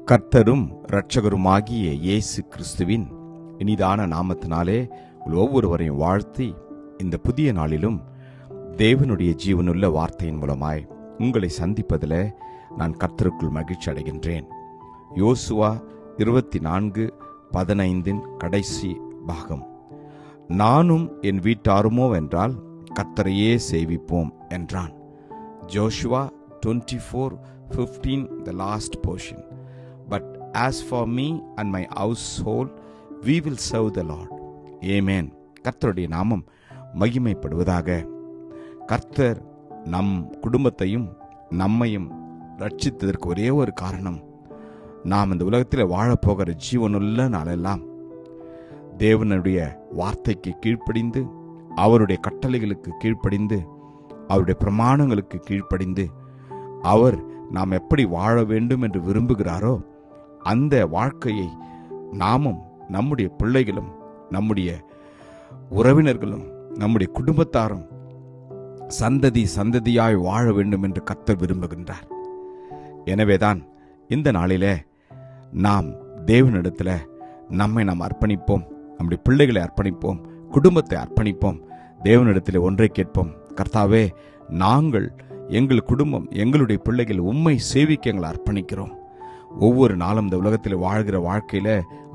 கர்த்தரும் இரட்சகருமாகிய இயேசு கிறிஸ்துவின் இனிதான நாமத்தினாலே ஒவ்வொருவரையும் வாழ்த்தி இந்த புதிய நாளிலும் தேவனுடைய ஜீவனுள்ள வார்த்தையின் மூலமாய் உங்களை சந்திப்பதில் நான் கர்த்தருக்குள் மகிழ்ச்சி அடைகின்றேன். யோசுவா 24:15 கடைசி பாகம். நானும் என் வீட்டாருமோ வென்றால் கர்த்தரையே சேவிப்போம் என்றான். Joshua 24:15 the last portion. But as for me and my household, we will serve the Lord. Amen. கர்த்தருடைய நாமம் மகிமைப்படுவதாக. கர்த்தர் நம் குடும்பத்தையும் நம்மையும் ரட்சித்ததற்கு ஒரே ஒரு காரணம், நாம் இந்த உலகத்தில் வாழப்போகிற ஜீவனுள்ள நாளெல்லாம் தேவனுடைய வார்த்தைக்கு கீழ்ப்படிந்து, அவருடைய கட்டளைகளுக்கு கீழ்ப்படிந்து, அவருடைய பிரமாணங்களுக்கு கீழ்ப்படிந்து, அவர் நாம் எப்படி வாழ வேண்டும் என்று விரும்புகிறாரோ அந்த வாழ்க்கையை நாமும் நம்முடைய பிள்ளைகளும் நம்முடைய உறவினர்களும் நம்முடைய குடும்பத்தாரும் சந்ததியாய் வாழ வேண்டும் என்று கர்த்தர் விரும்புகின்றார். எனவேதான் இந்த நாளிலே நாம் தேவனிடத்தில் நம்மை நாம் அர்ப்பணிப்போம், நம்முடைய பிள்ளைகளை அர்ப்பணிப்போம், குடும்பத்தை அர்ப்பணிப்போம். தேவனிடத்தில் ஒன்றை கேட்போம், கர்த்தாவே, நாங்கள் எங்கள் குடும்பம் எங்களுடைய பிள்ளைகள் உம்மை சேவிக்க எங்களை அர்ப்பணிக்கிறோம். ஒவ்வொரு நாளும் இந்த உலகத்தில் வாழ்கிற வாழ்க்கையில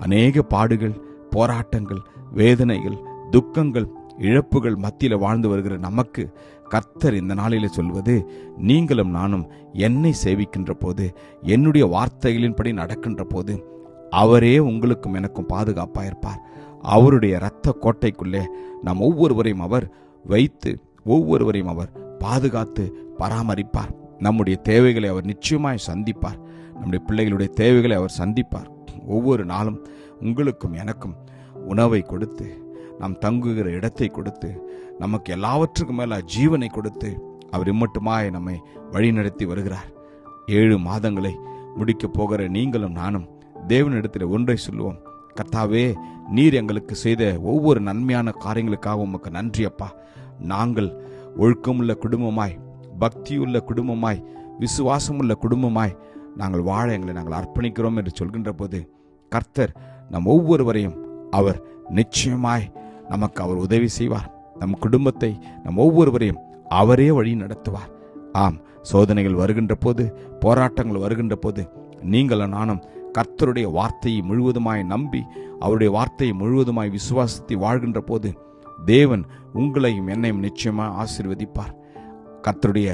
அநேக பாடுகள், போராட்டங்கள், வேதனைகள், துக்கங்கள், இழப்புகள் மத்தியில் வாழ்ந்து வருகிற நமக்கு கர்த்தர் இந்த நாளிலே சொல்வது, நீங்களும் நானும் என்னை சேவிக்கின்ற போது, என்னுடைய வார்த்தைகளின்படி நடக்கின்ற போது அவரே உங்களுக்கும் எனக்கும் பாதுகாப்பாயிருப்பார். அவருடைய இரத்த கோட்டைக்குள்ளே நாம் ஒவ்வொருவரையும் அவர் வைத்து ஒவ்வொருவரையும் அவர் பாதுகாத்து பராமரிப்பார். நம்முடைய தேவைகளை அவர் நிச்சயமாய் சந்திப்பார். நம்முடைய பிள்ளைகளுடைய தேவைகளை அவர் சந்திப்பார். ஒவ்வொரு நாளும் உங்களுக்கும் எனக்கும் உணவை கொடுத்து, நாம் தங்குகிற இடத்தை கொடுத்து, நமக்கு எல்லாவற்றுக்கும் மேல ஜீவனை கொடுத்து அவர் இம்மட்டுமாய் நம்மை வழிநடத்தி வருகிறார். 7 மாதங்களை முடிக்கப் போகிற நீங்களும் நானும் தேவனிடத்தில் ஒன்றை சொல்லுவோம், கர்த்தாவே, நீர் எங்களுக்கு செய்த ஒவ்வொரு நன்மையான காரியங்களுக்காக உமக்கு நன்றி அப்பா. நாங்கள் ஒழுக்கமுள்ள குடும்பமாய், பக்தியுள்ள குடும்பமாய், விசுவாசமுள்ள குடும்பமாய் நாங்கள் வாழ எங்களை நாங்கள் அர்ப்பணிக்கிறோம் என்று சொல்கின்ற போது கர்த்தர் நம் ஒவ்வொருவரையும் அவர் நிச்சயமாய் நமக்கு அவர் உதவி செய்வார். நம் குடும்பத்தை, நம் ஒவ்வொருவரையும் அவரே வழி நடத்துவார். ஆம், சோதனைகள் வருகின்ற போது, போராட்டங்கள் வருகின்ற போது நீங்களும் நானும் கர்த்தருடைய வார்த்தையை முழுவதுமாய் நம்பி, அவருடைய வார்த்தையை முழுவதுமாய் விசுவாசித்து வாழ்கின்ற போது தேவன் உங்களையும் என்னையும் நிச்சயமாக ஆசீர்வதிப்பார். கர்த்தருடைய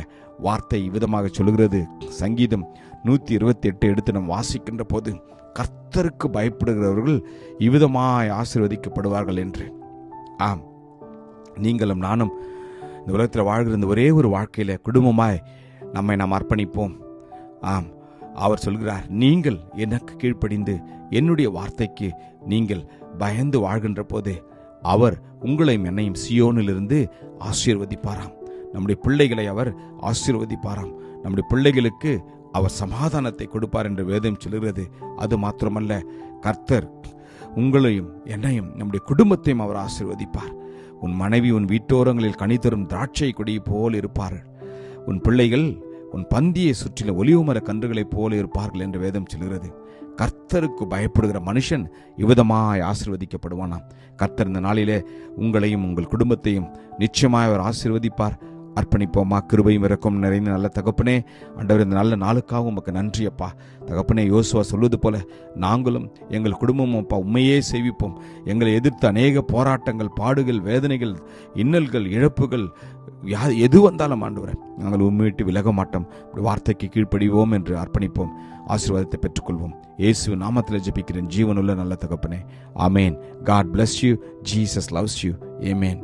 வார்த்தை விதமாக சொல்கிறது. சங்கீதம் 128 எடுத்து நாம் வாசிக்கின்ற போது, கர்த்தருக்கு பயப்படுகிறவர்கள் இவ்விதமாய் ஆசீர்வதிக்கப்படுவார்கள் என்று. ஆம், நீங்களும் நானும் இந்த உலகத்தில் வாழ்கிற இந்த ஒரே ஒரு வாழ்க்கையில குடும்பமாய் நம்மை நாம் அர்ப்பணிப்போம். ஆம், அவர் சொல்கிறார், நீங்கள் எனக்கு கீழ்ப்படிந்து என்னுடைய வார்த்தைக்கு நீங்கள் பயந்து வாழ்கின்ற போது அவர் உங்களையும் என்னையும் சியோனிலிருந்து ஆசீர்வதிப்பாராம். நம்முடைய பிள்ளைகளை அவர் ஆசீர்வதிப்பாராம். நம்முடைய பிள்ளைகளுக்கு அவர் சமாதானத்தை கொடுப்பார் என்று வேதம் சொல்கிறது. அது மாத்திரமல்ல, கர்த்தர் உங்களையும் என்னையும் நம்முடைய குடும்பத்தையும் அவர் ஆசீர்வதிப்பார். உன் மனைவி உன் வீட்டோரங்களில் கனி தரும் திராட்சை கொடி போல் இருப்பார்கள். உன் பிள்ளைகள் உன் பந்தியை சுற்றில ஒலிவுமர கன்றுகளைப் போல இருப்பார்கள் என்று வேதம் சொல்கிறது. கர்த்தருக்கு பயப்படுகிற மனுஷன் இவ்விதமாய் ஆசீர்வதிக்கப்படுவானாம். கர்த்தர் இந்த நாளிலே உங்களையும் உங்கள் குடும்பத்தையும் நிச்சயமாய் அவர் ஆசீர்வதிப்பார். அர்ப்பணிப்போமா? கிருபையும் இரக்கம் நிறைந்த நல்ல தகப்பனே, ஆண்டவர், இந்த நல்ல நாளுக்காக உமக்கு நன்றி அப்பா. தகப்பனே, யோசுவா சொல்வது போல நாங்களும் எங்கள் குடும்பமும் அப்பா உண்மையே சேவிப்போம். எங்களை எதிர்த்து அநேக போராட்டங்கள், பாடுகள், வேதனைகள், இன்னல்கள், இழப்புகள் எது வந்தாலும் ஆண்டவரே, நாங்கள் உண்மை விட்டு விலக மாட்டோம். வார்த்தைக்கு கீழ்ப்படிவோம் என்று அர்ப்பணிப்போம். ஆசீர்வாதத்தை பெற்றுக்கொள்வோம். இயேசு நாமத்தில் ஜெபிக்கிறேன் ஜீவனுள்ள நல்ல தகப்பனே. ஆமேன். God bless you. Jesus loves you. Amen.